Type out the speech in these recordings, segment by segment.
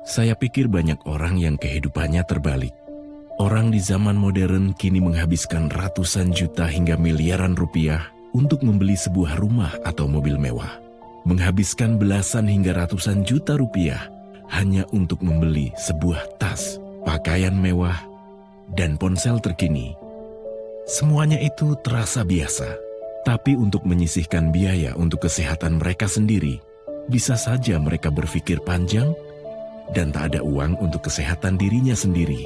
Saya pikir banyak orang yang kehidupannya terbalik. Orang di zaman modern kini menghabiskan ratusan juta hingga miliaran rupiah untuk membeli sebuah rumah atau mobil mewah. Menghabiskan belasan hingga ratusan juta rupiah hanya untuk membeli sebuah tas, pakaian mewah, dan ponsel terkini. Semuanya itu terasa biasa. Tapi untuk menyisihkan biaya untuk kesehatan mereka sendiri, bisa saja mereka berpikir panjang dan tak ada uang untuk kesehatan dirinya sendiri.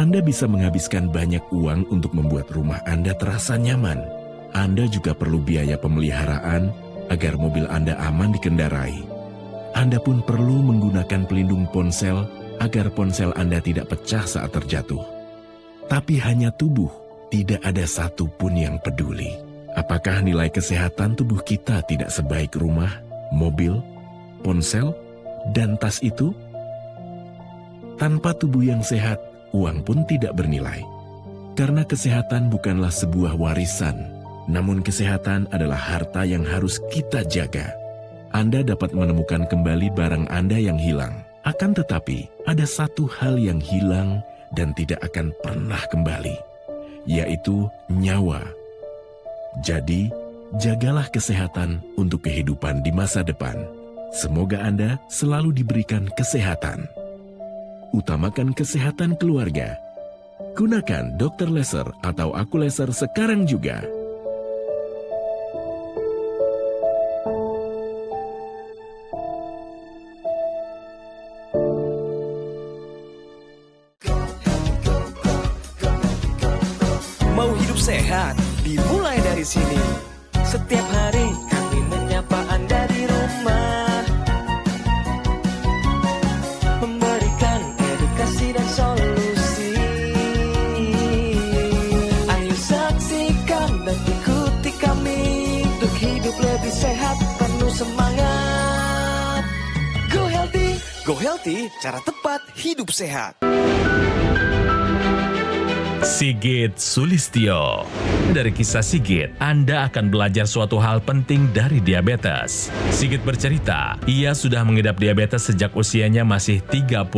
Anda bisa menghabiskan banyak uang untuk membuat rumah Anda terasa nyaman. Anda juga perlu biaya pemeliharaan agar mobil Anda aman dikendarai. Anda pun perlu menggunakan pelindung ponsel agar ponsel Anda tidak pecah saat terjatuh. Tapi hanya tubuh, tidak ada satupun yang peduli. Apakah nilai kesehatan tubuh kita tidak sebaik rumah, mobil, ponsel, dan tas itu? Tanpa tubuh yang sehat, uang pun tidak bernilai. Karena kesehatan bukanlah sebuah warisan, namun kesehatan adalah harta yang harus kita jaga. Anda dapat menemukan kembali barang Anda yang hilang. Akan tetapi, ada satu hal yang hilang dan tidak akan pernah kembali, yaitu nyawa. Jadi, jagalah kesehatan untuk kehidupan di masa depan. Semoga Anda selalu diberikan kesehatan. Utamakan kesehatan keluarga. Gunakan Dr. Laser atau Aku Laser sekarang juga. Mau hidup sehat, dimulai dari sini. Setiap hari kami menyapa Anda di rumah, memberikan edukasi dan solusi. Ayo saksikan dan ikuti kami untuk hidup lebih sehat, penuh semangat. Go Healthy, cara tepat hidup sehat. Sigit Sulistyo. Dari kisah Sigit, Anda akan belajar suatu hal penting dari diabetes. Sigit bercerita, ia sudah mengidap diabetes sejak usianya masih 35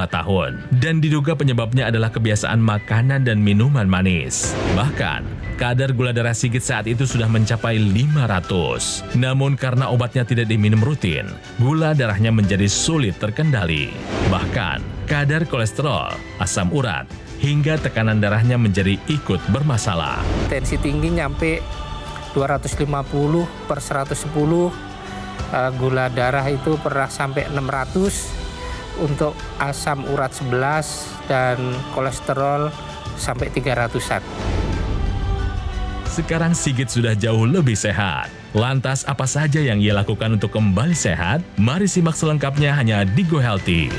tahun. Dan diduga penyebabnya adalah kebiasaan makanan dan minuman manis. Bahkan, kadar gula darah Sigit saat itu sudah mencapai 500. Namun karena obatnya tidak diminum rutin, gula darahnya menjadi sulit terkendali. Bahkan, kadar kolesterol, asam urat, hingga tekanan darahnya menjadi ikut bermasalah. Tensi tinggi nyampe 250 per 110, gula darah itu pernah sampai 600, untuk asam urat 11 dan kolesterol sampai 300-an. Sekarang Sigit sudah jauh lebih sehat. Lantas apa saja yang ia lakukan untuk kembali sehat? Mari simak selengkapnya hanya di Go Healthy.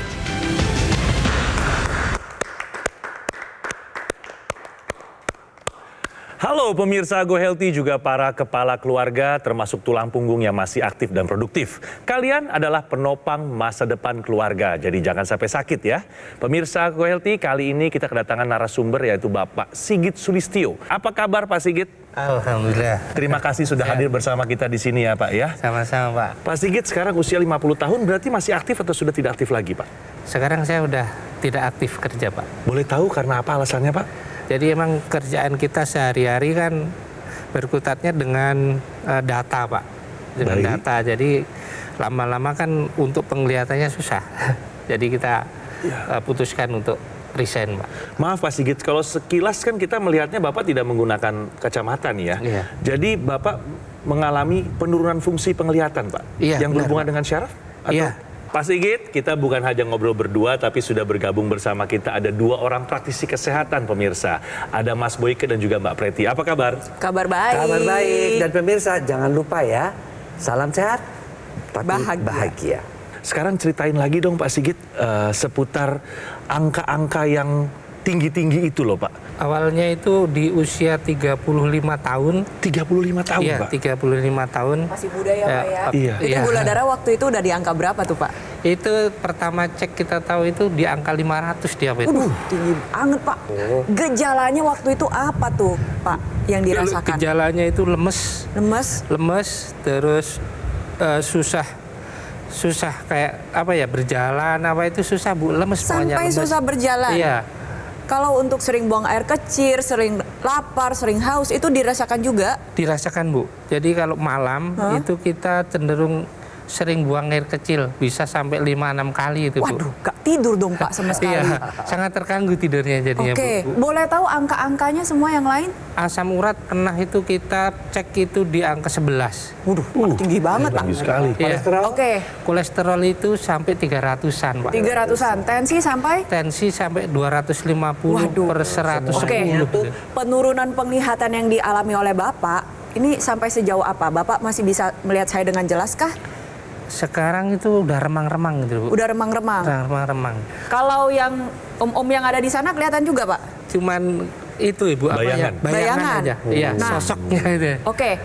Halo pemirsa Go Healthy, juga para kepala keluarga termasuk tulang punggung yang masih aktif dan produktif. Kalian adalah penopang masa depan keluarga, jadi jangan sampai sakit ya. Pemirsa Go Healthy, kali ini kita kedatangan narasumber yaitu Bapak Sigit Sulistyo. Apa kabar Pak Sigit? Alhamdulillah. Terima kasih sudah hadir bersama kita di sini ya Pak ya. Sama-sama Pak. Pak Sigit sekarang usia 50 tahun, berarti masih aktif atau sudah tidak aktif lagi Pak? Sekarang saya udah tidak aktif kerja Pak. Boleh tahu karena apa alasannya Pak? Jadi emang kerjaan kita sehari-hari kan berkutatnya dengan data Pak. Dengan data, jadi lama-lama kan untuk penglihatannya susah. Jadi kita putuskan untuk resign Pak. Maaf Pak Sigit, kalau sekilas kan kita melihatnya Bapak tidak menggunakan kacamata nih ya. Iya. Jadi Bapak mengalami penurunan fungsi penglihatan Pak? Iya, yang benar, berhubungan Pak. dengan syaraf? Iya. Pak Sigit, kita bukan hanya ngobrol berdua, tapi sudah bergabung bersama kita ada dua orang praktisi kesehatan pemirsa. Ada Mas Boyke dan juga Mbak Preti. Apa kabar? Kabar baik. Kabar baik. Dan pemirsa jangan lupa ya, salam sehat tapi bahagia. Sekarang ceritain lagi dong Pak Sigit seputar angka-angka yang tinggi-tinggi itu loh Pak. Awalnya itu di usia 35 tahun. 35 tahun Iya, Pak? 35 tahun. Masih muda ya Pak ya. Iya. Itu gula darah waktu itu udah di angka berapa tuh Pak? Itu pertama cek kita tahu itu di angka 500 diabetes. Tinggi banget Pak. Gejalanya waktu itu apa tuh Pak yang dirasakan? Gejalanya itu lemes, Lemes? terus susah kayak apa ya, berjalan apa itu susah Bu, lemes pokoknya, Sampai lemes. susah berjalan. Iya, Kalau untuk sering buang air kecil, sering lapar, sering haus, itu dirasakan juga? dirasakan Bu. Jadi kalau malam itu kita cenderung sering buang air kecil, bisa sampai 5-6 kali itu Bu. Waduh, gak tidur dong Pak sama sekali. Iya, sangat terganggu tidurnya jadinya Oke, Bu. boleh tahu angka-angkanya semua yang lain? Asam urat pernah itu kita cek itu di angka 11. Waduh, tinggi banget Pak. Tinggi sekali. Iya. Oke, Kolesterol itu sampai 300-an Pak. 300-an. Tensi sampai? Tensi sampai 250 Waduh. per 110. Oke, gitu. penurunan penglihatan yang dialami oleh Bapak, ini sampai sejauh apa? Bapak masih bisa melihat saya dengan jelas kah? Sekarang itu udah remang-remang gitu Bu. Udah remang-remang. Udah remang-remang. Kalau yang om-om yang ada di sana kelihatan juga Pak? Cuman itu Ibu apa ya? Bayangan. Bayangan. aja. Iya, Nah. sosoknya itu. Oke,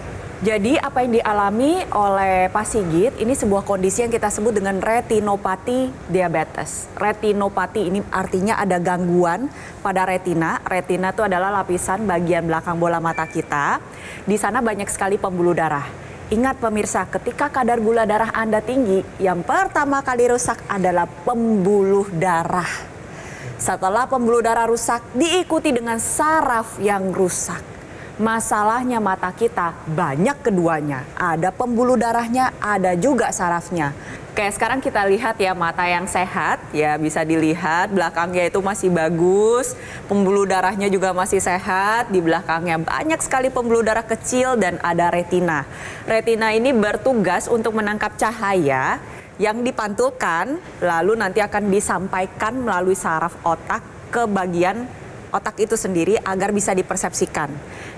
jadi apa yang dialami oleh Pak Sigit ini sebuah kondisi yang kita sebut dengan retinopati diabetes. Retinopati ini artinya ada gangguan pada retina. Retina itu adalah lapisan bagian belakang bola mata kita. Di sana banyak sekali pembuluh darah. Ingat pemirsa, ketika kadar gula darah Anda tinggi, yang pertama kali rusak adalah pembuluh darah. Setelah pembuluh darah rusak, diikuti dengan saraf yang rusak. Masalahnya mata kita banyak keduanya. Ada pembuluh darahnya, ada juga sarafnya. Kayak sekarang kita lihat ya mata yang sehat, ya bisa dilihat belakangnya itu masih bagus. Pembuluh darahnya juga masih sehat, di belakangnya banyak sekali pembuluh darah kecil dan ada retina. Retina ini bertugas untuk menangkap cahaya yang dipantulkan, lalu nanti akan disampaikan melalui saraf otak ke bagian otak itu sendiri agar bisa dipersepsikan.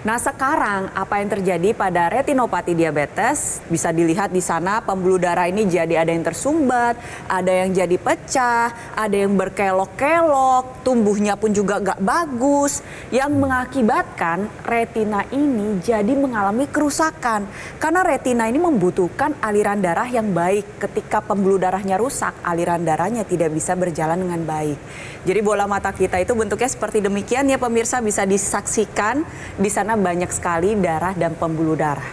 Nah sekarang apa yang terjadi pada retinopati diabetes bisa dilihat di sana pembuluh darah ini jadi ada yang tersumbat, ada yang jadi pecah, ada yang berkelok-kelok, tumbuhnya pun juga gak bagus yang mengakibatkan retina ini jadi mengalami kerusakan. Karena retina ini membutuhkan aliran darah yang baik. Ketika pembuluh darahnya rusak, aliran darahnya tidak bisa berjalan dengan baik. Jadi bola mata kita itu bentuknya seperti demikian ya pemirsa, bisa disaksikan di sana banyak sekali darah dan pembuluh darah.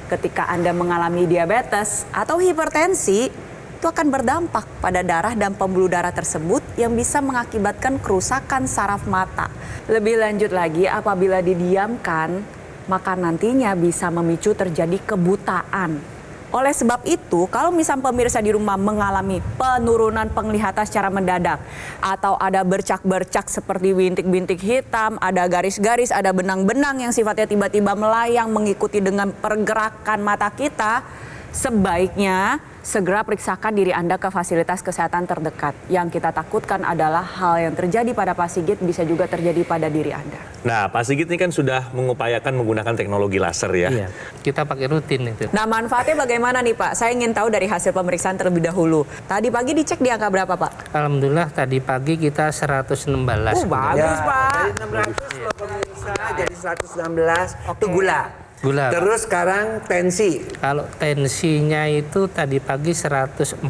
Ketika Anda mengalami diabetes atau hipertensi, itu akan berdampak pada darah dan pembuluh darah tersebut yang bisa mengakibatkan kerusakan saraf mata. Lebih lanjut lagi, apabila didiamkan, maka nantinya bisa memicu terjadi kebutaan. Oleh sebab itu, kalau misal pemirsa di rumah mengalami penurunan penglihatan secara mendadak, atau ada bercak-bercak seperti bintik-bintik hitam, ada garis-garis, ada benang-benang yang sifatnya tiba-tiba melayang mengikuti dengan pergerakan mata kita, sebaiknya segera periksakan diri Anda ke fasilitas kesehatan terdekat. Yang kita takutkan adalah hal yang terjadi pada Pak Sigit bisa juga terjadi pada diri Anda. Nah, Pak Sigit ini kan sudah mengupayakan menggunakan teknologi laser ya. Iya, kita pakai rutin itu. Nah, manfaatnya bagaimana nih Pak? Saya ingin tahu dari hasil pemeriksaan terlebih dahulu. Tadi pagi dicek di angka berapa Pak? Alhamdulillah tadi pagi kita 116. Bagus Pak. Dari 600 loh pemirsa, jadi 116 itu gula. Gula, Pak. Terus sekarang tensi. Kalau tensinya itu tadi pagi 146.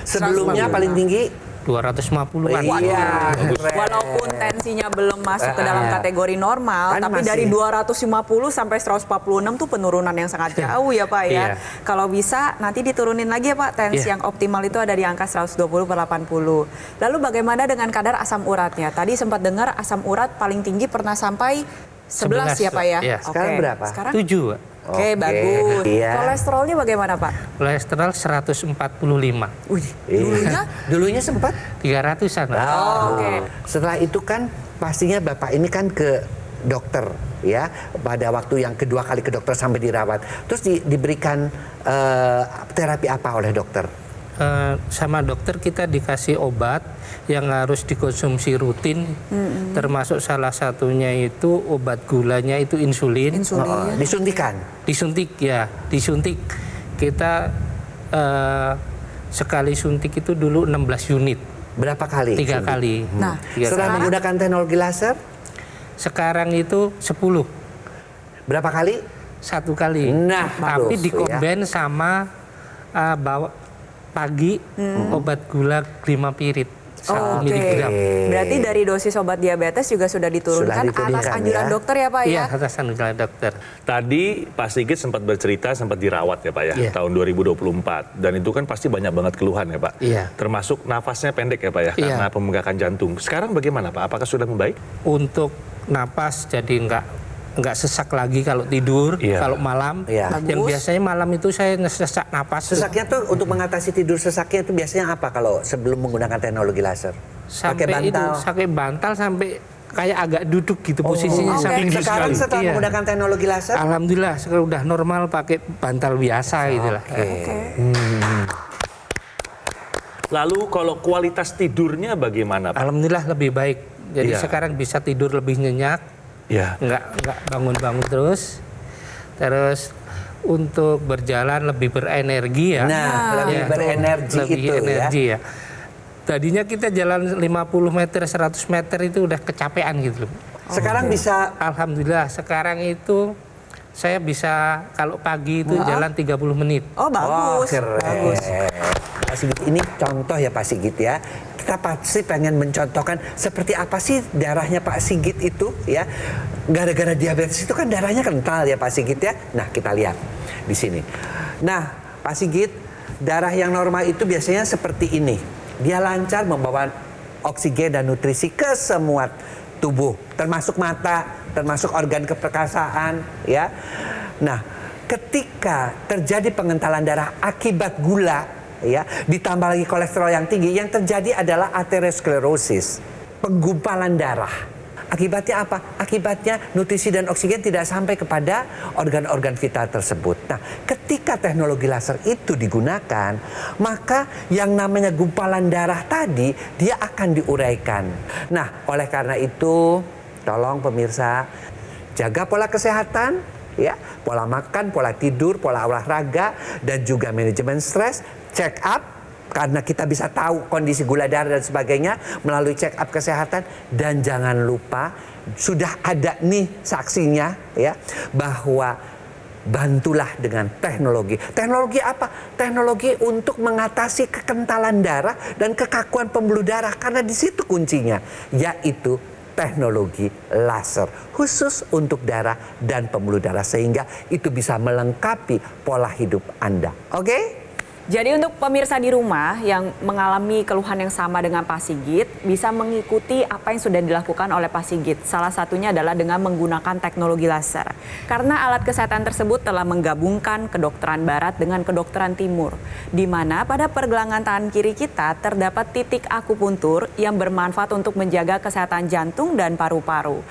Sebelumnya paling tinggi 250-an. Iya. Walaupun tensinya belum masuk ke dalam kategori normal, Kan tapi masih. dari 250 sampai 146 tuh penurunan yang sangat jauh ya Pak ya. Iya. Kalau bisa nanti diturunin lagi ya Pak, tensi Iya. yang optimal itu ada di angka 120 per 80. Lalu bagaimana dengan kadar asam uratnya? Tadi sempat dengar asam urat paling tinggi pernah sampai 11 ya Pak ya? Iya. Oke. Sekarang berapa? Sekarang? 7, Pak. Oke, bagus. Iya. Kolesterolnya bagaimana Pak? Kolesterol 145. Wih, Iya. Dulunya sempat. 300-an. Pak. Oh, oke. Setelah itu kan pastinya Bapak ini kan ke dokter ya, pada waktu yang kedua kali ke dokter sampai dirawat. Terus diberikan terapi apa oleh dokter? Sama dokter kita dikasih obat yang harus dikonsumsi rutin, termasuk salah satunya itu obat gulanya itu insulin. Disuntikan. Disuntik ya, disuntik. Kita sekali suntik itu dulu 16 unit, Berapa kali? 3 kali. Nah, 3 Setelah kali. menggunakan teknologi laser, Sekarang itu 10, berapa kali? 1 kali. Nah, Tapi bagus, dikomben sama bawa pagi obat gula 5 pirit. 1 miligram. Berarti dari dosis obat diabetes juga sudah diturunkan atas anjuran dokter ya Pak Iya, ya? atas anjuran dokter. Tadi Pak Sigit sempat bercerita, sempat dirawat ya Pak ya, Iya. tahun 2024. Dan itu kan pasti banyak banget keluhan ya Pak. Iya. Termasuk nafasnya pendek ya Pak ya, Iya. karena pembengkakan jantung. Sekarang bagaimana Pak? Apakah sudah membaik? Untuk napas jadi nggak sesak lagi kalau tidur, Iya. kalau malam. Iya. Yang Bagus. biasanya malam itu saya sesak napas. tuh. Sesaknya tuh untuk mengatasi tidur sesaknya itu biasanya apa kalau sebelum menggunakan teknologi laser? Sampai Pakai bantal. itu, sampai bantal sampai kayak agak duduk gitu posisinya oke. sampai Sekarang setelah Iya. menggunakan teknologi laser, Alhamdulillah sekarang udah normal pakai bantal biasa gitu lah. Lalu kalau kualitas tidurnya bagaimana Pak? Alhamdulillah lebih baik. Jadi Iya. sekarang bisa tidur lebih nyenyak, Ya. nggak bangun-bangun terus. Terus untuk berjalan lebih berenergi ya. lebih Ya, berenergi lebih itu energi ya. ya. Tadinya kita jalan 50 meter, 100 meter itu udah kecapean gitu loh. Sekarang bisa Alhamdulillah sekarang itu saya bisa kalau pagi itu jalan 30 menit. Oh bagus. keren. Pak Sigit, ini contoh ya Pak Sigit ya. Kita pasti pengen mencontohkan seperti apa sih darahnya Pak Sigit itu ya. Gara-gara diabetes itu kan darahnya kental ya Pak Sigit ya. Nah kita lihat di sini. Nah Pak Sigit, darah yang normal itu biasanya seperti ini. Dia lancar membawa oksigen dan nutrisi ke semua tubuh, termasuk mata, termasuk organ keperkasaan ya. Nah, ketika terjadi pengentalan darah akibat gula ya, ditambah lagi kolesterol yang tinggi, yang terjadi adalah aterosklerosis, penggumpalan darah. Akibatnya apa? Akibatnya nutrisi dan oksigen tidak sampai kepada organ-organ vital tersebut. Nah, ketika teknologi laser itu digunakan, maka yang namanya gumpalan darah tadi, dia akan diuraikan. Nah, oleh karena itu, tolong pemirsa, jaga pola kesehatan, ya, pola makan, pola tidur, pola olahraga, dan juga manajemen stres, check up, karena kita bisa tahu kondisi gula darah dan sebagainya melalui check up kesehatan. Dan jangan lupa, sudah ada nih saksinya ya, bahwa bantulah dengan teknologi. Teknologi apa? Teknologi untuk mengatasi kekentalan darah dan kekakuan pembuluh darah, karena di situ kuncinya, yaitu teknologi laser khusus untuk darah dan pembuluh darah, sehingga itu bisa melengkapi pola hidup Anda. Oke? Jadi untuk pemirsa di rumah yang mengalami keluhan yang sama dengan Pak Sigit, bisa mengikuti apa yang sudah dilakukan oleh Pak Sigit. Salah satunya adalah dengan menggunakan teknologi laser. Karena alat kesehatan tersebut telah menggabungkan kedokteran barat dengan kedokteran timur, di mana pada pergelangan tangan kiri kita terdapat titik akupuntur yang bermanfaat untuk menjaga kesehatan jantung dan paru-paru.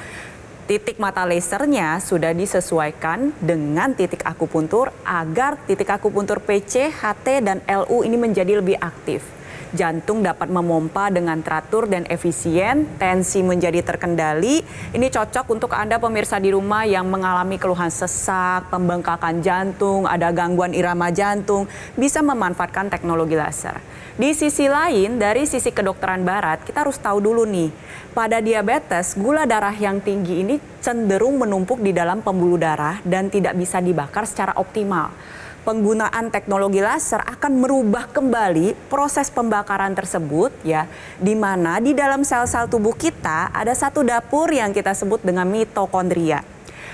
Titik mata lasernya sudah disesuaikan dengan titik akupuntur agar titik akupuntur PC, HT, dan LU ini menjadi lebih aktif. Jantung dapat memompa dengan teratur dan efisien, tensi menjadi terkendali. Ini cocok untuk Anda pemirsa di rumah yang mengalami keluhan sesak, pembengkakan jantung, ada gangguan irama jantung, bisa memanfaatkan teknologi laser. Di sisi lain, dari sisi kedokteran barat, kita harus tahu dulu nih, pada diabetes, gula darah yang tinggi ini cenderung menumpuk di dalam pembuluh darah dan tidak bisa dibakar secara optimal. Penggunaan teknologi laser akan merubah kembali proses pembakaran tersebut ya, di mana di dalam sel-sel tubuh kita ada satu dapur yang kita sebut dengan mitokondria.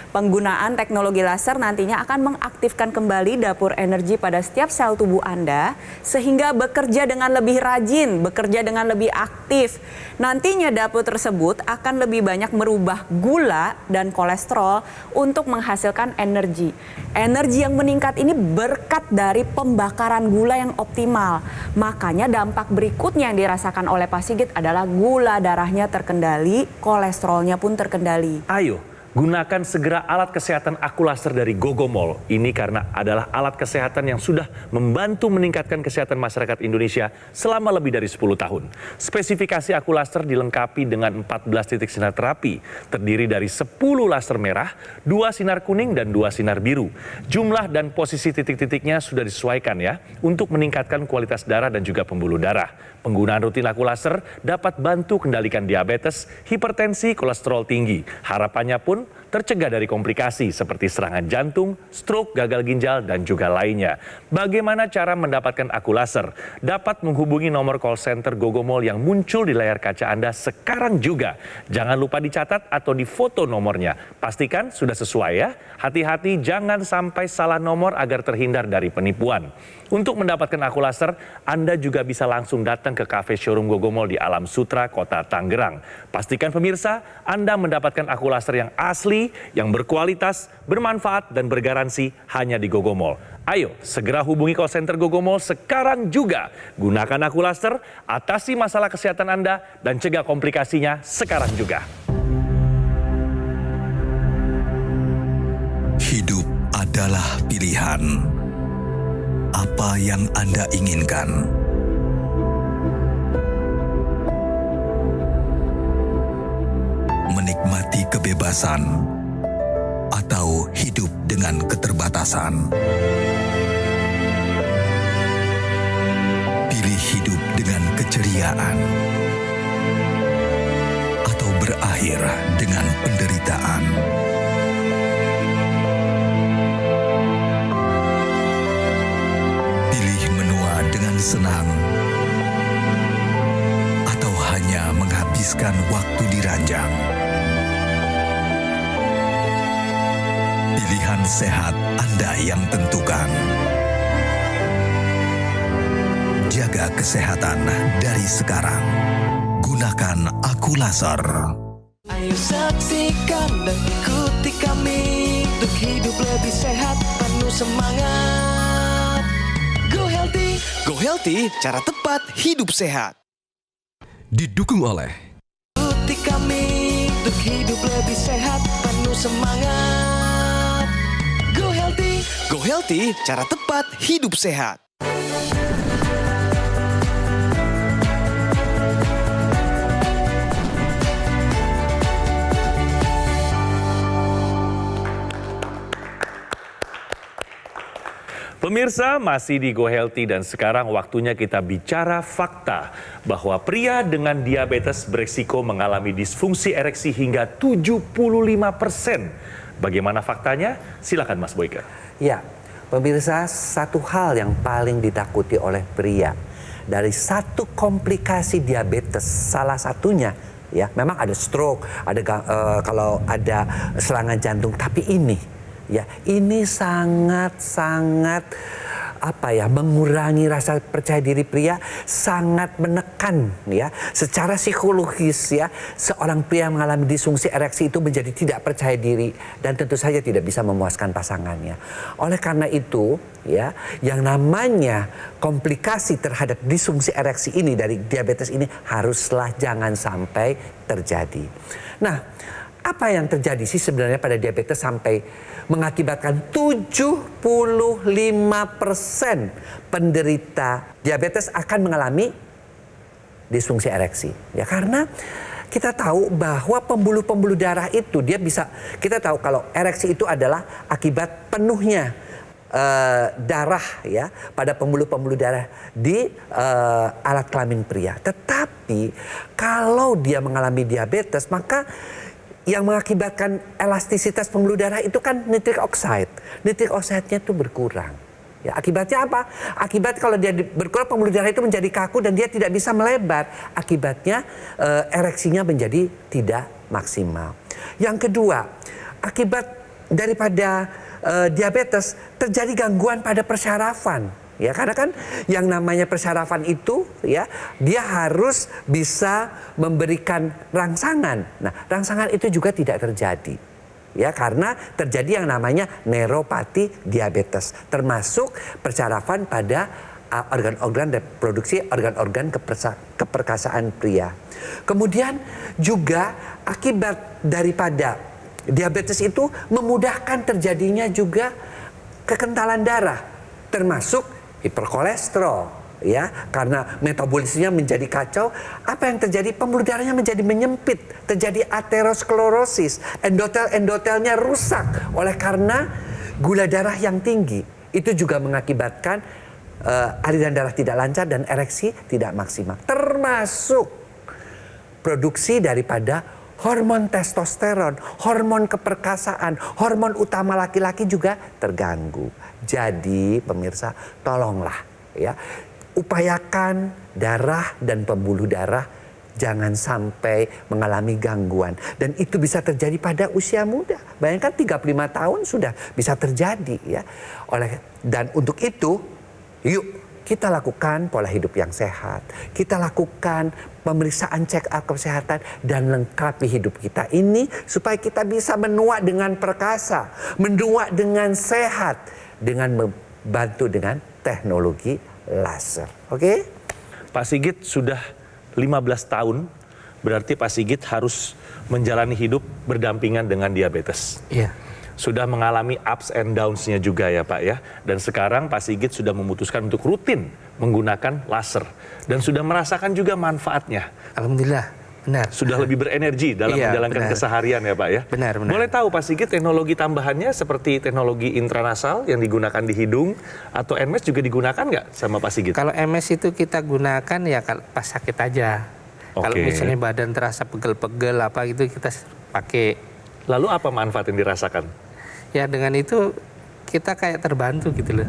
Penggunaan teknologi laser nantinya akan mengaktifkan kembali dapur energi pada setiap sel tubuh Anda sehingga bekerja dengan lebih rajin, bekerja dengan lebih aktif. Nantinya dapur tersebut akan lebih banyak merubah gula dan kolesterol untuk menghasilkan energi. Energi yang meningkat ini berkat dari pembakaran gula yang optimal. Makanya dampak berikutnya yang dirasakan oleh Pak Sigit adalah gula darahnya terkendali, kolesterolnya pun terkendali. Ayo, gunakan segera alat kesehatan Akulaser dari Gogomol. Ini karena adalah alat kesehatan yang sudah membantu meningkatkan kesehatan masyarakat Indonesia selama lebih dari 10 tahun. Spesifikasi Akulaser dilengkapi dengan 14 titik sinar terapi, terdiri dari 10 laser merah, 2 sinar kuning, dan 2 sinar biru. Jumlah dan posisi titik-titiknya sudah disesuaikan ya, untuk meningkatkan kualitas darah dan juga pembuluh darah. Penggunaan rutin Akulaser dapat bantu kendalikan diabetes, hipertensi, kolesterol tinggi. Harapannya pun tercegah dari komplikasi seperti serangan jantung, stroke, gagal ginjal, dan juga lainnya. Bagaimana cara mendapatkan aku laser? Dapat menghubungi nomor call center Gogomol yang muncul di layar kaca Anda sekarang juga. Jangan lupa dicatat atau difoto nomornya. Pastikan sudah sesuai ya. Hati-hati jangan sampai salah nomor agar terhindar dari penipuan. Untuk mendapatkan aku laser, Anda juga bisa langsung datang ke kafe showroom Gogomol di Alam Sutra, Kota Tangerang. Pastikan pemirsa, Anda mendapatkan aku laser yang asli, yang berkualitas, bermanfaat, dan bergaransi hanya di Gogomol. Ayo, segera hubungi call center Gogomol sekarang juga. Gunakan aku laser, atasi masalah kesehatan Anda, dan cegah komplikasinya sekarang juga. Hidup adalah pilihan. Apa yang Anda inginkan? Menikmati kebebasan atau hidup dengan keterbatasan? Pilih hidup dengan keceriaan atau berakhir dengan penderitaan? Senang atau hanya menghabiskan waktu di ranjang. Pilihan sehat Anda yang tentukan. Jaga kesehatan dari sekarang. Gunakan aku laser. Ayo saksikan dan ikuti kami untuk hidup lebih sehat, penuh semangat. Go Healthy, cara tepat hidup sehat. Didukung oleh Ikuti kami untuk hidup lebih sehat, penuh semangat. Go Healthy, cara tepat hidup sehat. Pemirsa, masih di Go Healthy dan sekarang waktunya kita bicara fakta bahwa pria dengan diabetes beresiko mengalami disfungsi ereksi hingga 75%. Bagaimana faktanya? Silakan Mas Boyke. Ya, pemirsa, satu hal yang paling ditakuti oleh pria dari satu komplikasi diabetes, salah satunya ya, memang ada stroke, ada kalau ada serangan jantung, tapi ini ya, ini sangat mengurangi rasa percaya diri pria, sangat menekan ya secara psikologis ya. Seorang pria yang mengalami disfungsi ereksi itu menjadi tidak percaya diri dan tentu saja tidak bisa memuaskan pasangannya. Oleh karena itu ya, yang namanya komplikasi terhadap disfungsi ereksi ini dari diabetes ini haruslah jangan sampai terjadi. Nah, apa yang terjadi sih sebenarnya pada diabetes sampai mengakibatkan 75% penderita diabetes akan mengalami disfungsi ereksi? Ya karena kita tahu bahwa pembuluh-pembuluh darah itu kita tahu kalau ereksi itu adalah akibat penuhnya darah ya pada pembuluh-pembuluh darah di alat kelamin pria. Tetapi kalau dia mengalami diabetes, maka yang mengakibatkan elastisitas pembuluh darah itu kan nitric oxide. Nitric oxide-nya itu berkurang. Ya, akibatnya apa? Akibat kalau dia berkurang, pembuluh darah itu menjadi kaku dan dia tidak bisa melebar. Akibatnya ereksinya menjadi tidak maksimal. Yang kedua, akibat daripada diabetes terjadi gangguan pada persyarafan. Ya, karena kan yang namanya persyarafan itu ya, dia harus bisa memberikan rangsangan. Nah, rangsangan itu juga tidak terjadi. Ya, karena terjadi yang namanya neuropati diabetes, termasuk persyarafan pada organ-organ reproduksi, organ-organ keperkasaan pria. Kemudian juga akibat daripada diabetes itu memudahkan terjadinya juga kekentalan darah, termasuk hiperkolesterol ya, karena metabolismenya menjadi kacau. Apa yang terjadi? Pembuluh darahnya menjadi menyempit, terjadi aterosklerosis, endotelnya rusak oleh karena gula darah yang tinggi. Itu juga mengakibatkan aliran darah tidak lancar dan ereksi tidak maksimal, termasuk produksi daripada hormon testosteron, hormon keperkasaan, hormon utama laki-laki juga terganggu. Jadi pemirsa, tolonglah ya, upayakan darah dan pembuluh darah jangan sampai mengalami gangguan. Dan itu bisa terjadi pada usia muda. Bayangkan 35 tahun sudah bisa terjadi ya. Dan untuk itu, yuk kita lakukan pola hidup yang sehat. Kita lakukan pemeriksaan check up kesehatan dan lengkapi hidup kita ini supaya kita bisa menua dengan perkasa, menua dengan sehat, dengan membantu dengan teknologi laser. Oke? Pak Sigit sudah 15 tahun, berarti Pak Sigit harus menjalani hidup berdampingan dengan diabetes. Iya. Sudah mengalami ups and downs-nya juga ya Pak ya. Dan sekarang Pak Sigit sudah memutuskan untuk rutin menggunakan laser. Dan sudah merasakan juga manfaatnya. Alhamdulillah, benar. Sudah lebih berenergi dalam Iya, menjalankan benar. keseharian ya Pak ya. Benar. Boleh tahu Pak Sigit teknologi tambahannya seperti teknologi intranasal yang digunakan di hidung atau NMES juga digunakan nggak sama Pak Sigit? Kalau MS itu kita gunakan ya pas sakit aja. Kalau Oke. misalnya badan terasa pegel-pegel apa gitu kita pakai. Lalu apa manfaat yang dirasakan? Ya dengan itu kita kayak terbantu gitu loh.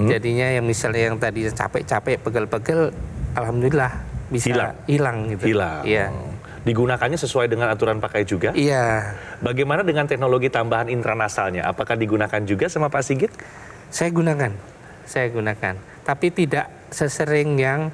Jadinya yang misalnya yang tadi capek-capek, pegel-pegel, alhamdulillah bisa hilang gitu. Hilang. Iya. Digunakannya sesuai dengan aturan pakai juga? Iya. Bagaimana dengan teknologi tambahan intranasalnya? Apakah digunakan juga sama Pak Sigit? Saya gunakan. Tapi tidak sesering yang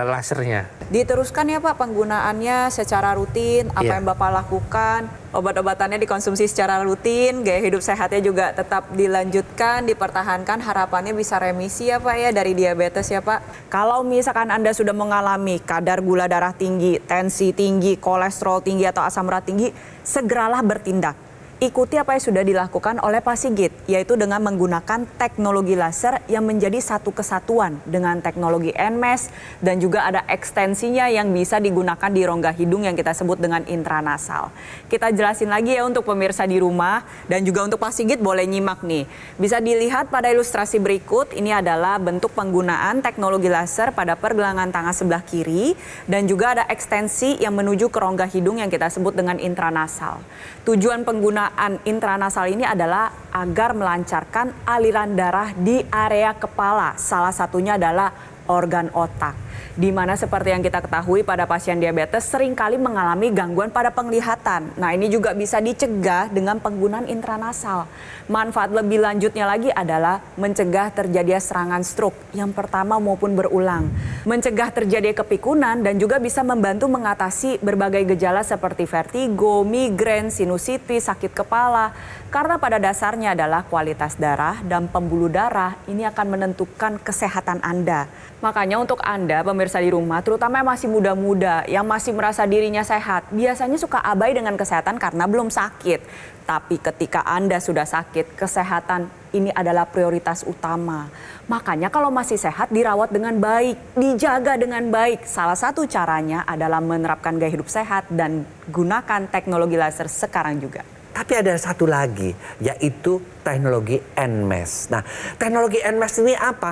lasernya. Diteruskan ya Pak penggunaannya secara rutin, apa Iya. yang Bapak lakukan, obat-obatannya dikonsumsi secara rutin, gaya hidup sehatnya juga tetap dilanjutkan, dipertahankan, harapannya bisa remisi ya Pak ya dari diabetes ya Pak. Kalau misalkan Anda sudah mengalami kadar gula darah tinggi, tensi tinggi, kolesterol tinggi atau asam urat tinggi, segeralah bertindak. Ikuti apa yang sudah dilakukan oleh Pak Sigit, yaitu dengan menggunakan teknologi laser yang menjadi satu kesatuan dengan teknologi NMES dan juga ada ekstensinya yang bisa digunakan di rongga hidung yang kita sebut dengan intranasal. Kita jelasin lagi ya untuk pemirsa di rumah dan juga untuk Pak Sigit boleh nyimak nih. Bisa dilihat pada ilustrasi berikut, ini adalah bentuk penggunaan teknologi laser pada pergelangan tangan sebelah kiri dan juga ada ekstensi yang menuju ke rongga hidung yang kita sebut dengan intranasal. Tujuan penggunaan intranasal ini adalah agar melancarkan aliran darah di area kepala. Salah satunya adalah organ otak. Di mana seperti yang kita ketahui pada pasien diabetes seringkali mengalami gangguan pada penglihatan. Nah ini juga bisa dicegah dengan penggunaan intranasal. Manfaat lebih lanjutnya lagi adalah mencegah terjadinya serangan stroke yang pertama maupun berulang. Mencegah terjadinya kepikunan dan juga bisa membantu mengatasi berbagai gejala seperti vertigo, migrain, sinusitis, sakit kepala. Karena pada dasarnya adalah kualitas darah dan pembuluh darah ini akan menentukan kesehatan Anda. Makanya untuk Anda pemirsa di rumah, terutama yang masih muda-muda, yang masih merasa dirinya sehat, biasanya suka abai dengan kesehatan karena belum sakit. Tapi ketika Anda sudah sakit, kesehatan ini adalah prioritas utama. Makanya kalau masih sehat dirawat dengan baik, dijaga dengan baik. Salah satu caranya adalah menerapkan gaya hidup sehat dan gunakan teknologi laser sekarang juga. Tapi ada satu lagi, yaitu teknologi NMES. Nah, teknologi NMES ini apa?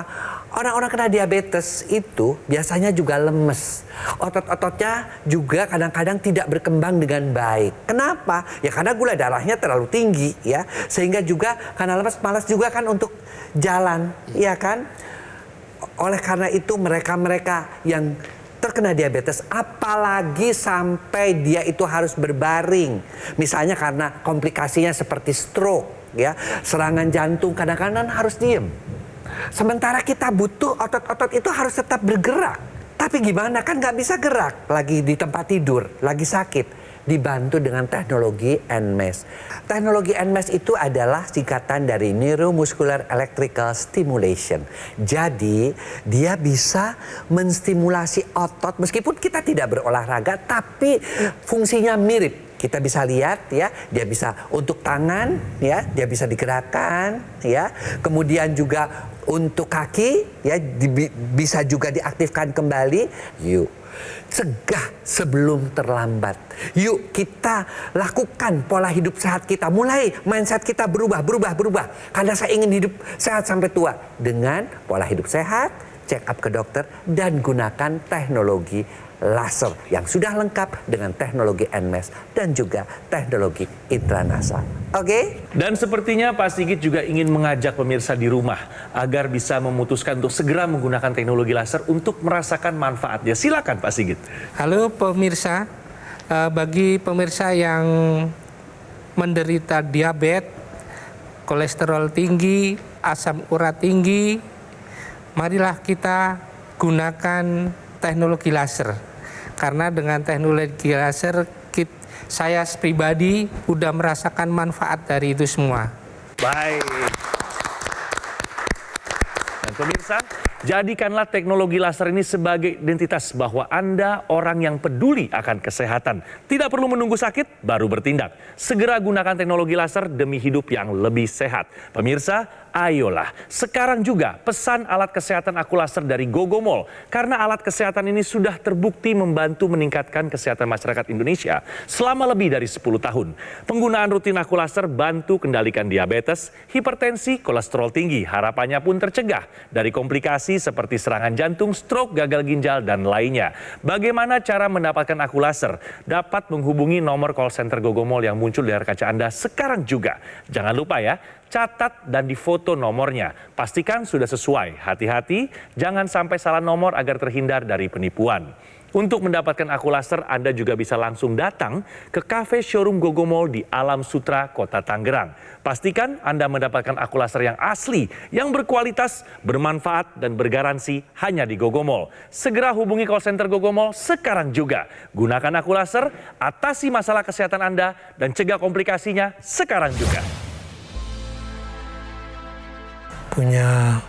Orang-orang kena diabetes itu biasanya juga lemes. Otot-ototnya juga kadang-kadang tidak berkembang dengan baik. Kenapa? Ya karena gula darahnya terlalu tinggi ya. Sehingga juga karena lemes, malas juga kan untuk jalan, ya kan? Oleh karena itu mereka-mereka yang terkena diabetes, apalagi sampai dia itu harus berbaring. Misalnya karena komplikasinya seperti stroke, ya, serangan jantung, kadang-kadang harus diem. Sementara kita butuh otot-otot itu harus tetap bergerak. Tapi gimana, kan nggak bisa gerak, lagi di tempat tidur, lagi sakit. Dibantu dengan teknologi NMES. Teknologi NMES itu adalah singkatan dari Neuromuscular Electrical Stimulation. Jadi dia bisa menstimulasi otot meskipun kita tidak berolahraga, tapi fungsinya mirip. Kita bisa lihat ya, dia bisa untuk tangan ya, dia bisa digerakkan ya. Kemudian juga untuk kaki ya, bisa juga diaktifkan kembali. Yuk, cegah sebelum terlambat. Yuk kita lakukan pola hidup sehat kita. Mulai mindset kita berubah. Karena saya ingin hidup sehat sampai tua. Dengan pola hidup sehat, check up ke dokter, dan gunakan teknologi laser yang sudah lengkap dengan teknologi NMES dan juga teknologi intranasal. Oke? Dan sepertinya Pak Sigit juga ingin mengajak pemirsa di rumah agar bisa memutuskan untuk segera menggunakan teknologi laser untuk merasakan manfaatnya. Silakan Pak Sigit. Halo pemirsa, bagi pemirsa yang menderita diabetes, kolesterol tinggi, asam urat tinggi, marilah kita gunakan teknologi laser. Karena dengan teknologi laser, saya pribadi udah merasakan manfaat dari itu semua. Baik. Dan pemirsa, jadikanlah teknologi laser ini sebagai identitas bahwa Anda orang yang peduli akan kesehatan. Tidak perlu menunggu sakit, baru bertindak. Segera gunakan teknologi laser demi hidup yang lebih sehat. Pemirsa, ayolah, sekarang juga pesan alat kesehatan aku laser dari Gogomall. Karena alat kesehatan ini sudah terbukti membantu meningkatkan kesehatan masyarakat Indonesia selama lebih dari 10 tahun. Penggunaan rutin aku laser bantu kendalikan diabetes, hipertensi, kolesterol tinggi. Harapannya pun tercegah dari komplikasi seperti serangan jantung, stroke, gagal ginjal, dan lainnya. Bagaimana cara mendapatkan aku laser? Dapat menghubungi nomor call center Gogomall yang muncul di layar kaca Anda sekarang juga. Jangan lupa ya, catat dan difoto nomornya. Pastikan sudah sesuai. Hati-hati, jangan sampai salah nomor agar terhindar dari penipuan. Untuk mendapatkan aku laser, Anda juga bisa langsung datang ke kafe showroom Gogomall di Alam Sutra, Kota Tangerang. Pastikan Anda mendapatkan aku laser yang asli, yang berkualitas, bermanfaat, dan bergaransi hanya di Gogomall. Segera hubungi call center Gogomall sekarang juga. Gunakan aku laser, atasi masalah kesehatan Anda, dan cegah komplikasinya sekarang juga. Punya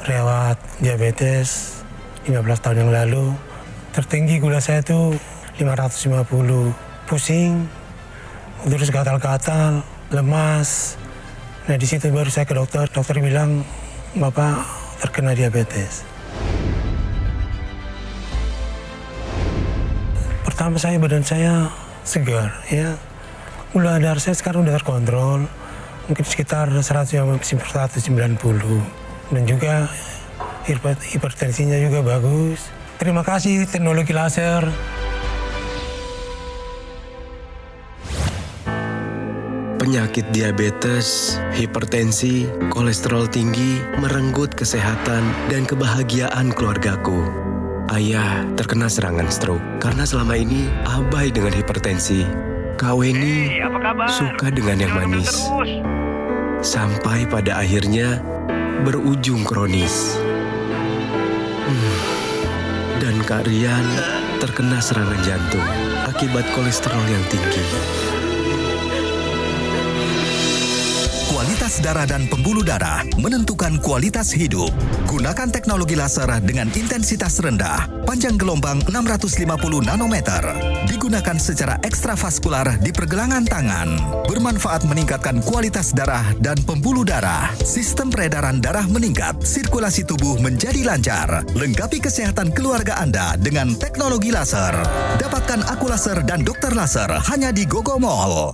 riwayat diabetes 15 tahun yang lalu. Tertinggi gula saya itu 550. Pusing, terus gatal-gatal, lemas. Nah di situ baru saya ke dokter. Dokter bilang, Bapak terkena diabetes. Pertama badan saya segar, ya. Gula darah saya sekarang udah terkontrol. Mungkin sekitar 190. Dan juga hipertensinya juga bagus. Terima kasih teknologi laser. Penyakit diabetes, hipertensi, kolesterol tinggi merenggut kesehatan dan kebahagiaan keluargaku. Ayah terkena serangan stroke karena selama ini abai dengan hipertensi. Kak Weni suka dengan yang manis. Sampai pada akhirnya berujung kronis. Dan Kak Rian terkena serangan jantung akibat kolesterol yang tinggi. Kualitas darah dan pembuluh darah menentukan kualitas hidup. Gunakan teknologi laser dengan intensitas rendah, panjang gelombang 650 nanometer. Digunakan secara ekstravaskular di pergelangan tangan. Bermanfaat meningkatkan kualitas darah dan pembuluh darah. Sistem peredaran darah meningkat, sirkulasi tubuh menjadi lancar. Lengkapi kesehatan keluarga Anda dengan teknologi laser. Dapatkan aku laser dan dokter laser hanya di Gogomall.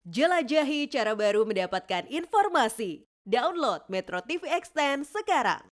Jelajahi cara baru mendapatkan informasi. Download Metro TV Extend sekarang.